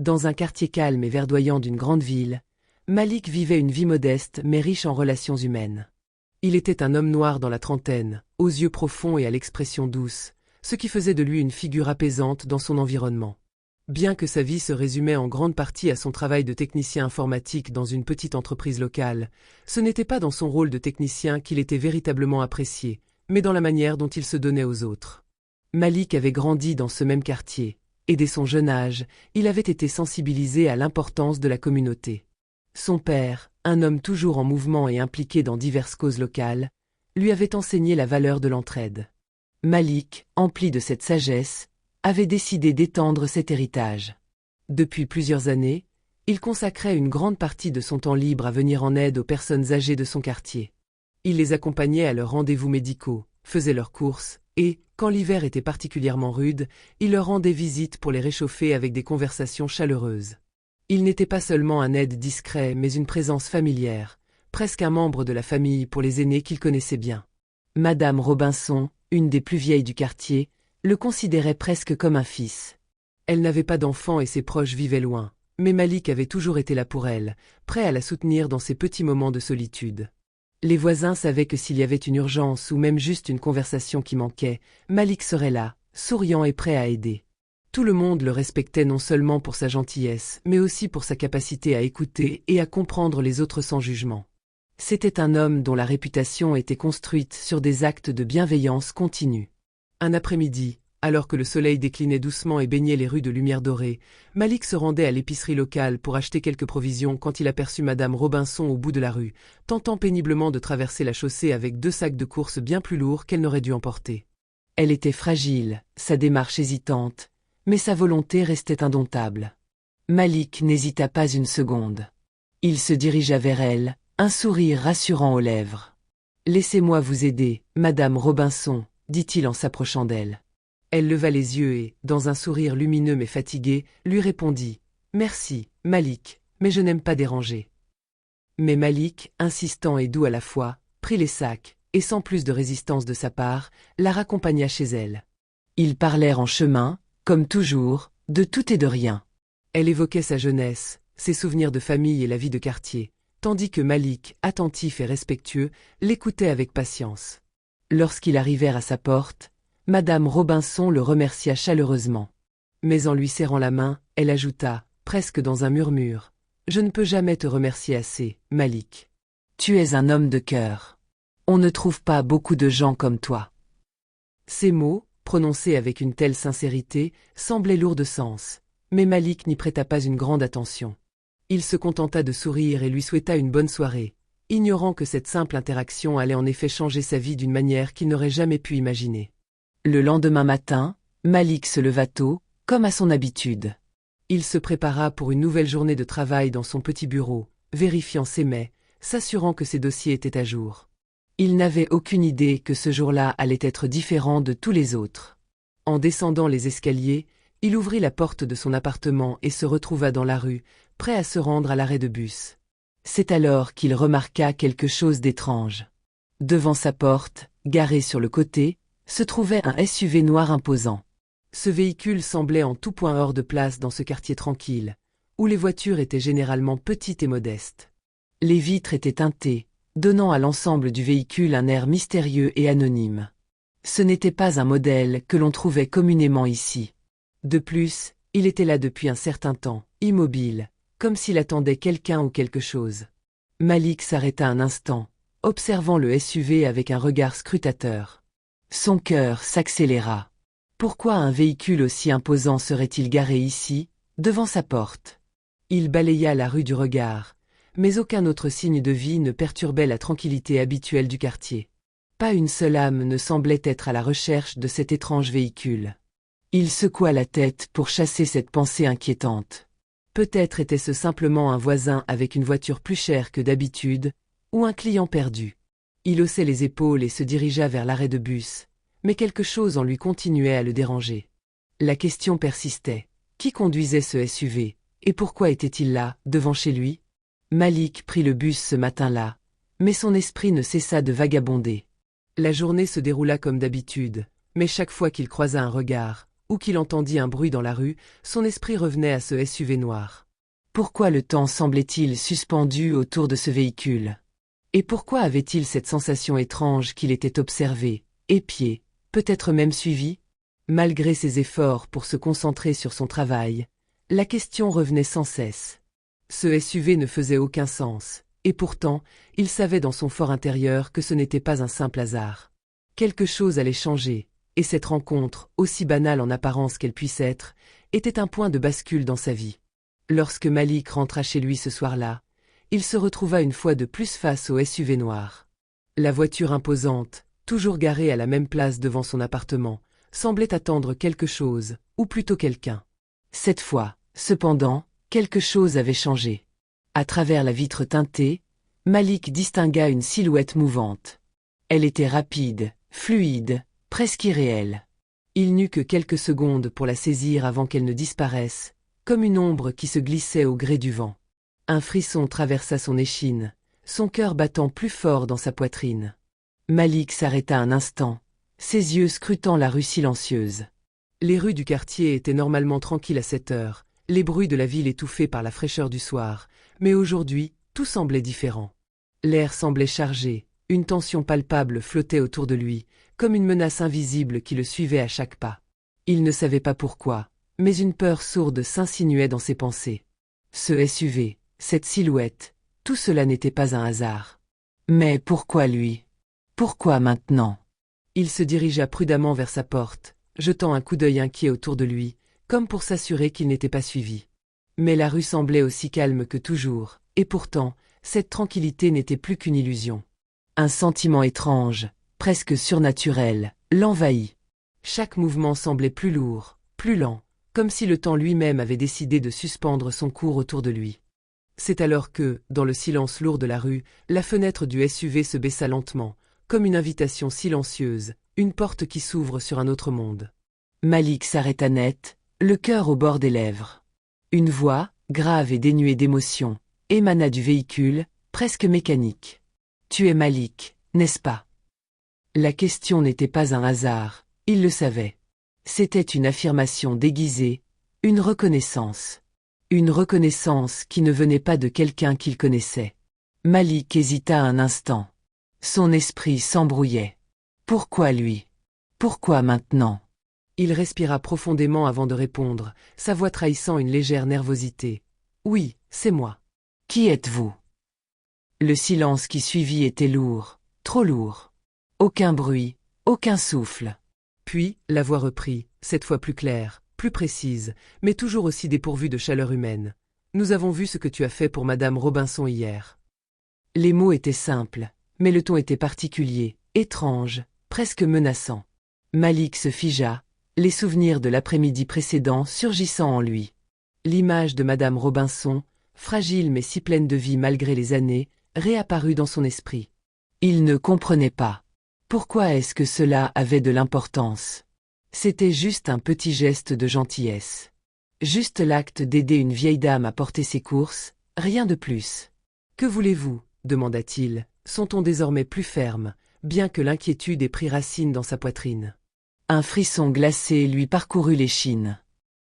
Dans un quartier calme et verdoyant d'une grande ville, Malik vivait une vie modeste mais riche en relations humaines. Il était un homme noir dans la trentaine, aux yeux profonds et à l'expression douce, ce qui faisait de lui une figure apaisante dans son environnement. Bien que sa vie se résumait en grande partie à son travail de technicien informatique dans une petite entreprise locale, ce n'était pas dans son rôle de technicien qu'il était véritablement apprécié, mais dans la manière dont il se donnait aux autres. Malik avait grandi dans ce même quartier, et dès son jeune âge, il avait été sensibilisé à l'importance de la communauté. Son père, un homme toujours en mouvement et impliqué dans diverses causes locales, lui avait enseigné la valeur de l'entraide. Malik, empli de cette sagesse, avait décidé d'étendre cet héritage. Depuis plusieurs années, il consacrait une grande partie de son temps libre à venir en aide aux personnes âgées de son quartier. Il les accompagnait à leurs rendez-vous médicaux, faisait leurs courses, et, quand l'hiver était particulièrement rude, il leur rendait visite pour les réchauffer avec des conversations chaleureuses. Il n'était pas seulement un aide discret, mais une présence familière, presque un membre de la famille pour les aînés qu'il connaissait bien. Madame Robinson, une des plus vieilles du quartier, le considérait presque comme un fils. Elle n'avait pas d'enfant et ses proches vivaient loin, mais Malik avait toujours été là pour elle, prêt à la soutenir dans ses petits moments de solitude. Les voisins savaient que s'il y avait une urgence ou même juste une conversation qui manquait, Malik serait là, souriant et prêt à aider. Tout le monde le respectait non seulement pour sa gentillesse, mais aussi pour sa capacité à écouter et à comprendre les autres sans jugement. C'était un homme dont la réputation était construite sur des actes de bienveillance continue. Un après-midi, alors que le soleil déclinait doucement et baignait les rues de lumière dorée, Malik se rendait à l'épicerie locale pour acheter quelques provisions quand il aperçut Madame Robinson au bout de la rue, tentant péniblement de traverser la chaussée avec 2 sacs de courses bien plus lourds qu'elle n'aurait dû emporter. Elle était fragile, sa démarche hésitante, mais sa volonté restait indomptable. Malik n'hésita pas une seconde. Il se dirigea vers elle, un sourire rassurant aux lèvres. « Laissez-moi vous aider, Madame Robinson », dit-il en s'approchant d'elle. Elle leva les yeux et, dans un sourire lumineux mais fatigué, lui répondit « Merci, Malik, mais je n'aime pas déranger. » Mais Malik, insistant et doux à la fois, prit les sacs, et sans plus de résistance de sa part, la raccompagna chez elle. Ils parlèrent en chemin, comme toujours, de tout et de rien. Elle évoquait sa jeunesse, ses souvenirs de famille et la vie de quartier, tandis que Malik, attentif et respectueux, l'écoutait avec patience. Lorsqu'ils arrivèrent à sa porte, Madame Robinson le remercia chaleureusement. Mais en lui serrant la main, elle ajouta, presque dans un murmure, « Je ne peux jamais te remercier assez, Malik. Tu es un homme de cœur. On ne trouve pas beaucoup de gens comme toi. » Ces mots, prononcés avec une telle sincérité, semblaient lourds de sens, mais Malik n'y prêta pas une grande attention. Il se contenta de sourire et lui souhaita une bonne soirée, ignorant que cette simple interaction allait en effet changer sa vie d'une manière qu'il n'aurait jamais pu imaginer. Le lendemain matin, Malik se leva tôt, comme à son habitude. Il se prépara pour une nouvelle journée de travail dans son petit bureau, vérifiant ses mails, s'assurant que ses dossiers étaient à jour. Il n'avait aucune idée que ce jour-là allait être différent de tous les autres. En descendant les escaliers, il ouvrit la porte de son appartement et se retrouva dans la rue, prêt à se rendre à l'arrêt de bus. C'est alors qu'il remarqua quelque chose d'étrange. Devant sa porte, garé sur le côté, se trouvait un SUV noir imposant. Ce véhicule semblait en tout point hors de place dans ce quartier tranquille, où les voitures étaient généralement petites et modestes. Les vitres étaient teintées, donnant à l'ensemble du véhicule un air mystérieux et anonyme. Ce n'était pas un modèle que l'on trouvait communément ici. De plus, il était là depuis un certain temps, immobile, comme s'il attendait quelqu'un ou quelque chose. Malik s'arrêta un instant, observant le SUV avec un regard scrutateur. Son cœur s'accéléra. Pourquoi un véhicule aussi imposant serait-il garé ici, devant sa porte? Il balaya la rue du regard, mais aucun autre signe de vie ne perturbait la tranquillité habituelle du quartier. Pas une seule âme ne semblait être à la recherche de cet étrange véhicule. Il secoua la tête pour chasser cette pensée inquiétante. Peut-être était-ce simplement un voisin avec une voiture plus chère que d'habitude, ou un client perdu. Il haussait les épaules et se dirigea vers l'arrêt de bus, mais quelque chose en lui continuait à le déranger. La question persistait. Qui conduisait ce SUV, et pourquoi était-il là, devant chez lui? Malik prit le bus ce matin-là, mais son esprit ne cessa de vagabonder. La journée se déroula comme d'habitude, mais chaque fois qu'il croisa un regard, ou qu'il entendit un bruit dans la rue, son esprit revenait à ce SUV noir. Pourquoi le temps semblait-il suspendu autour de ce véhicule? Et pourquoi avait-il cette sensation étrange qu'il était observé, épié, peut-être même suivi? Malgré ses efforts pour se concentrer sur son travail, la question revenait sans cesse. Ce SUV ne faisait aucun sens, et pourtant, il savait dans son fort intérieur que ce n'était pas un simple hasard. Quelque chose allait changer, et cette rencontre, aussi banale en apparence qu'elle puisse être, était un point de bascule dans sa vie. Lorsque Malik rentra chez lui ce soir-là, il se retrouva une fois de plus face au SUV noir. La voiture imposante, toujours garée à la même place devant son appartement, semblait attendre quelque chose, ou plutôt quelqu'un. Cette fois, cependant, quelque chose avait changé. À travers la vitre teintée, Malik distingua une silhouette mouvante. Elle était rapide, fluide, presque irréelle. Il n'eut que quelques secondes pour la saisir avant qu'elle ne disparaisse, comme une ombre qui se glissait au gré du vent. Un frisson traversa son échine, son cœur battant plus fort dans sa poitrine. Malik s'arrêta un instant, ses yeux scrutant la rue silencieuse. Les rues du quartier étaient normalement tranquilles à cette heure, les bruits de la ville étouffés par la fraîcheur du soir, mais aujourd'hui, tout semblait différent. L'air semblait chargé, une tension palpable flottait autour de lui, comme une menace invisible qui le suivait à chaque pas. Il ne savait pas pourquoi, mais une peur sourde s'insinuait dans ses pensées. Ce SUV, cette silhouette, tout cela n'était pas un hasard. Mais pourquoi lui? Pourquoi maintenant? Il se dirigea prudemment vers sa porte, jetant un coup d'œil inquiet autour de lui, comme pour s'assurer qu'il n'était pas suivi. Mais la rue semblait aussi calme que toujours, et pourtant, cette tranquillité n'était plus qu'une illusion. Un sentiment étrange, presque surnaturel, l'envahit. Chaque mouvement semblait plus lourd, plus lent, comme si le temps lui-même avait décidé de suspendre son cours autour de lui. C'est alors que, dans le silence lourd de la rue, la fenêtre du SUV se baissa lentement, comme une invitation silencieuse, une porte qui s'ouvre sur un autre monde. Malik s'arrêta net, le cœur au bord des lèvres. Une voix, grave et dénuée d'émotion, émana du véhicule, presque mécanique. « Tu es Malik, n'est-ce pas ?» La question n'était pas un hasard, il le savait. C'était une affirmation déguisée, une reconnaissance. Une reconnaissance qui ne venait pas de quelqu'un qu'il connaissait. Malik hésita un instant. Son esprit s'embrouillait. Pourquoi lui? Pourquoi maintenant? Il respira profondément avant de répondre, sa voix trahissant une légère nervosité. « Oui, c'est moi. »« Qui êtes-vous » Le silence qui suivit était lourd, trop lourd. Aucun bruit, aucun souffle. Puis, la voix reprit, cette fois plus claire, plus précise, mais toujours aussi dépourvue de chaleur humaine. « Nous avons vu ce que tu as fait pour Madame Robinson hier. » Les mots étaient simples, mais le ton était particulier, étrange, presque menaçant. Malik se figea, les souvenirs de l'après-midi précédent surgissant en lui. L'image de Madame Robinson, fragile mais si pleine de vie malgré les années, réapparut dans son esprit. Il ne comprenait pas. Pourquoi est-ce que cela avait de l'importance? C'était juste un petit geste de gentillesse. Juste l'acte d'aider une vieille dame à porter ses courses, rien de plus. « Que voulez-vous » demanda-t-il, son ton désormais plus ferme, bien que l'inquiétude ait pris racine dans sa poitrine. Un frisson glacé lui parcourut l'échine.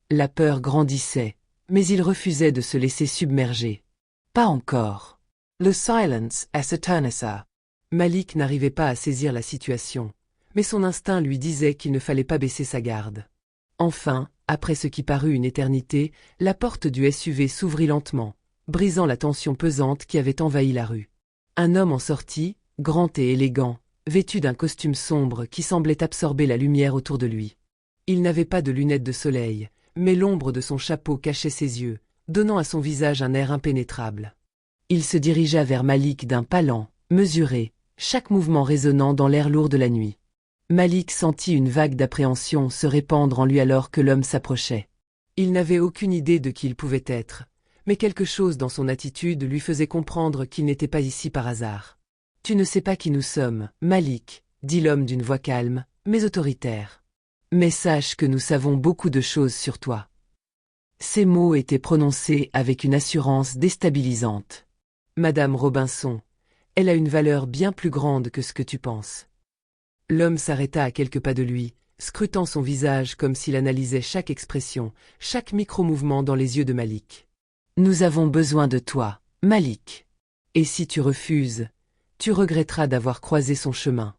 La peur grandissait, mais il refusait de se laisser submerger. Pas encore. Le silence ascertaignissa. Malik n'arrivait pas à saisir la situation, mais son instinct lui disait qu'il ne fallait pas baisser sa garde. Enfin, après ce qui parut une éternité, la porte du SUV s'ouvrit lentement, brisant la tension pesante qui avait envahi la rue. Un homme en sortit, grand et élégant, vêtu d'un costume sombre qui semblait absorber la lumière autour de lui. Il n'avait pas de lunettes de soleil, mais l'ombre de son chapeau cachait ses yeux, donnant à son visage un air impénétrable. Il se dirigea vers Malik d'un pas lent, mesuré, chaque mouvement résonnant dans l'air lourd de la nuit. Malik sentit une vague d'appréhension se répandre en lui alors que l'homme s'approchait. Il n'avait aucune idée de qui il pouvait être, mais quelque chose dans son attitude lui faisait comprendre qu'il n'était pas ici par hasard. « Tu ne sais pas qui nous sommes, Malik, » dit l'homme d'une voix calme, mais autoritaire. « Mais sache que nous savons beaucoup de choses sur toi. » Ces mots étaient prononcés avec une assurance déstabilisante. « Madame Robinson, elle a une valeur bien plus grande que ce que tu penses. » L'homme s'arrêta à quelques pas de lui, scrutant son visage comme s'il analysait chaque expression, chaque micro-mouvement dans les yeux de Malik. « Nous avons besoin de toi, Malik. Et si tu refuses, tu regretteras d'avoir croisé son chemin. »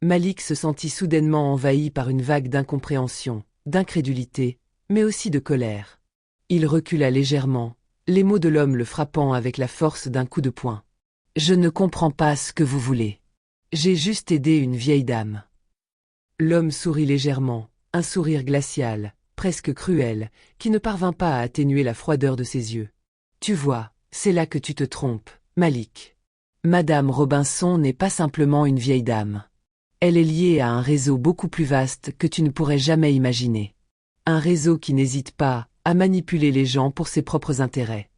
Malik se sentit soudainement envahi par une vague d'incompréhension, d'incrédulité, mais aussi de colère. Il recula légèrement, les mots de l'homme le frappant avec la force d'un coup de poing. « Je ne comprends pas ce que vous voulez. J'ai juste aidé une vieille dame. » L'homme sourit légèrement, un sourire glacial, presque cruel, qui ne parvint pas à atténuer la froideur de ses yeux. « Tu vois, c'est là que tu te trompes, Malik. Madame Robinson n'est pas simplement une vieille dame. Elle est liée à un réseau beaucoup plus vaste que tu ne pourrais jamais imaginer. Un réseau qui n'hésite pas à manipuler les gens pour ses propres intérêts. »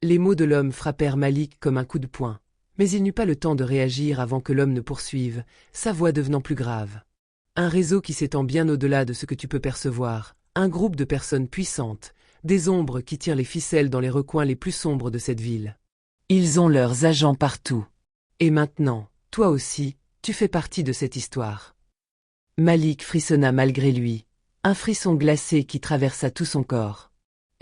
Les mots de l'homme frappèrent Malik comme un coup de poing, mais il n'eut pas le temps de réagir avant que l'homme ne poursuive, sa voix devenant plus grave. Un réseau qui s'étend bien au-delà de ce que tu peux percevoir, un groupe de personnes puissantes, des ombres qui tirent les ficelles dans les recoins les plus sombres de cette ville. Ils ont leurs agents partout. Et maintenant, toi aussi, tu fais partie de cette histoire. Malik frissonna malgré lui, un frisson glacé qui traversa tout son corps.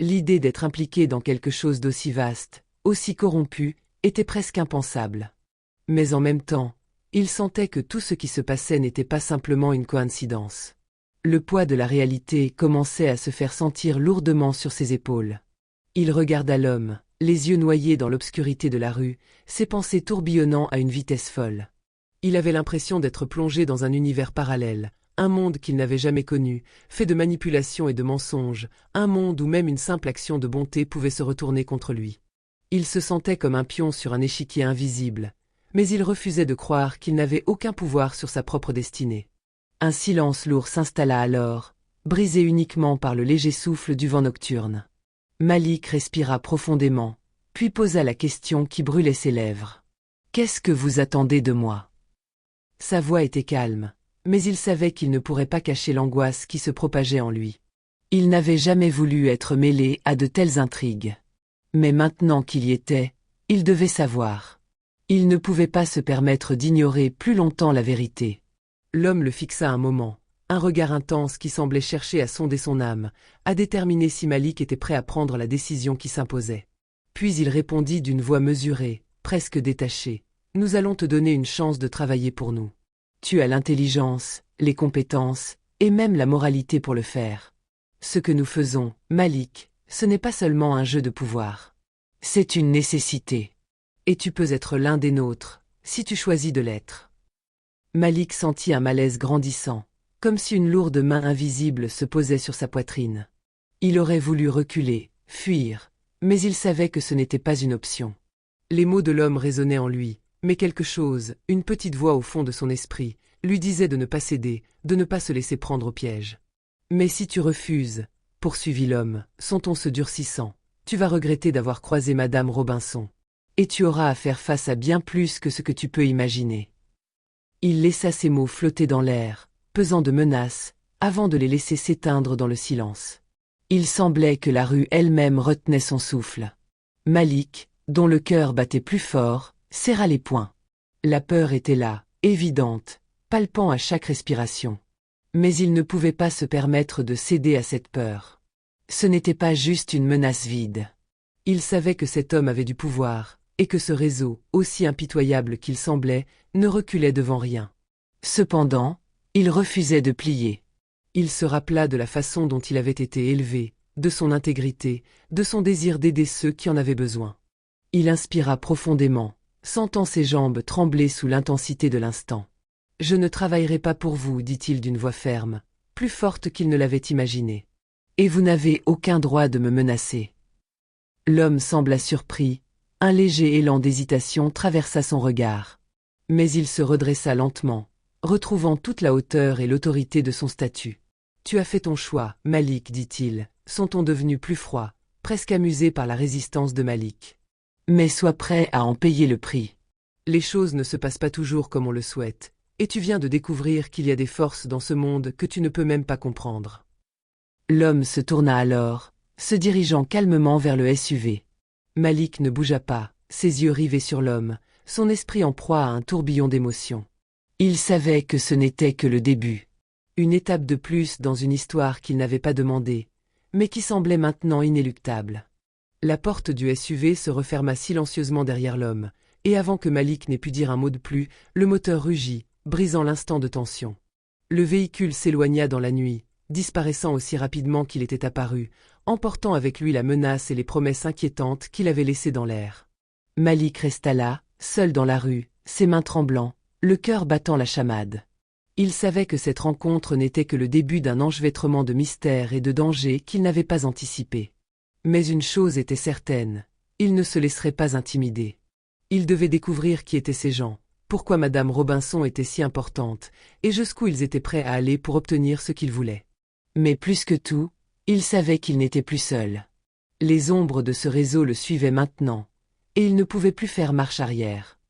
L'idée d'être impliqué dans quelque chose d'aussi vaste, aussi corrompu, était presque impensable. Mais en même temps, il sentait que tout ce qui se passait n'était pas simplement une coïncidence. Le poids de la réalité commençait à se faire sentir lourdement sur ses épaules. Il regarda l'homme, les yeux noyés dans l'obscurité de la rue, ses pensées tourbillonnant à une vitesse folle. Il avait l'impression d'être plongé dans un univers parallèle, un monde qu'il n'avait jamais connu, fait de manipulations et de mensonges, un monde où même une simple action de bonté pouvait se retourner contre lui. Il se sentait comme un pion sur un échiquier invisible, mais il refusait de croire qu'il n'avait aucun pouvoir sur sa propre destinée. Un silence lourd s'installa alors, brisé uniquement par le léger souffle du vent nocturne. Malik respira profondément, puis posa la question qui brûlait ses lèvres. « Qu'est-ce que vous attendez de moi ?» Sa voix était calme, mais il savait qu'il ne pourrait pas cacher l'angoisse qui se propageait en lui. Il n'avait jamais voulu être mêlé à de telles intrigues. Mais maintenant qu'il y était, il devait savoir. Il ne pouvait pas se permettre d'ignorer plus longtemps la vérité. L'homme le fixa un moment, un regard intense qui semblait chercher à sonder son âme, à déterminer si Malik était prêt à prendre la décision qui s'imposait. Puis il répondit d'une voix mesurée, presque détachée. « Nous allons te donner une chance de travailler pour nous. Tu as l'intelligence, les compétences, et même la moralité pour le faire. Ce que nous faisons, Malik, ce n'est pas seulement un jeu de pouvoir. C'est une nécessité. Et tu peux être l'un des nôtres, si tu choisis de l'être. » Malik sentit un malaise grandissant, comme si une lourde main invisible se posait sur sa poitrine. Il aurait voulu reculer, fuir, mais il savait que ce n'était pas une option. Les mots de l'homme résonnaient en lui, mais quelque chose, une petite voix au fond de son esprit, lui disait de ne pas céder, de ne pas se laisser prendre au piège. « Mais si tu refuses, » poursuivit l'homme, son ton se durcissant, « tu vas regretter d'avoir croisé Madame Robinson. Et tu auras à faire face à bien plus que ce que tu peux imaginer. » Il laissa ces mots flotter dans l'air, pesant de menaces, avant de les laisser s'éteindre dans le silence. Il semblait que la rue elle-même retenait son souffle. Malik, dont le cœur battait plus fort, serra les poings. La peur était là, évidente, palpant à chaque respiration. Mais il ne pouvait pas se permettre de céder à cette peur. Ce n'était pas juste une menace vide. Il savait que cet homme avait du pouvoir, et que ce réseau, aussi impitoyable qu'il semblait, ne reculait devant rien. Cependant, il refusait de plier. Il se rappela de la façon dont il avait été élevé, de son intégrité, de son désir d'aider ceux qui en avaient besoin. Il inspira profondément, sentant ses jambes trembler sous l'intensité de l'instant. « Je ne travaillerai pas pour vous, dit-il d'une voix ferme, plus forte qu'il ne l'avait imaginé. Et vous n'avez aucun droit de me menacer. » L'homme sembla surpris, un léger élan d'hésitation traversa son regard. Mais il se redressa lentement, retrouvant toute la hauteur et l'autorité de son statut. « Tu as fait ton choix, Malik, dit-il, son ton devenu plus froid, presque amusé par la résistance de Malik. Mais sois prêt à en payer le prix. Les choses ne se passent pas toujours comme on le souhaite, et tu viens de découvrir qu'il y a des forces dans ce monde que tu ne peux même pas comprendre. » L'homme se tourna alors, se dirigeant calmement vers le SUV. Malik ne bougea pas, ses yeux rivés sur l'homme, son esprit en proie à un tourbillon d'émotions. Il savait que ce n'était que le début. Une étape de plus dans une histoire qu'il n'avait pas demandée, mais qui semblait maintenant inéluctable. La porte du SUV se referma silencieusement derrière l'homme, et avant que Malik n'ait pu dire un mot de plus, le moteur rugit, brisant l'instant de tension. Le véhicule s'éloigna dans la nuit, disparaissant aussi rapidement qu'il était apparu, emportant avec lui la menace et les promesses inquiétantes qu'il avait laissées dans l'air. Malik resta là, seul dans la rue, ses mains tremblant, le cœur battant la chamade. Il savait que cette rencontre n'était que le début d'un enchevêtrement de mystères et de dangers qu'il n'avait pas anticipé. Mais une chose était certaine, il ne se laisserait pas intimider. Il devait découvrir qui étaient ces gens, pourquoi Madame Robinson était si importante, et jusqu'où ils étaient prêts à aller pour obtenir ce qu'ils voulaient. Mais plus que tout, il savait qu'il n'était plus seul. Les ombres de ce réseau le suivaient maintenant, et il ne pouvait plus faire marche arrière.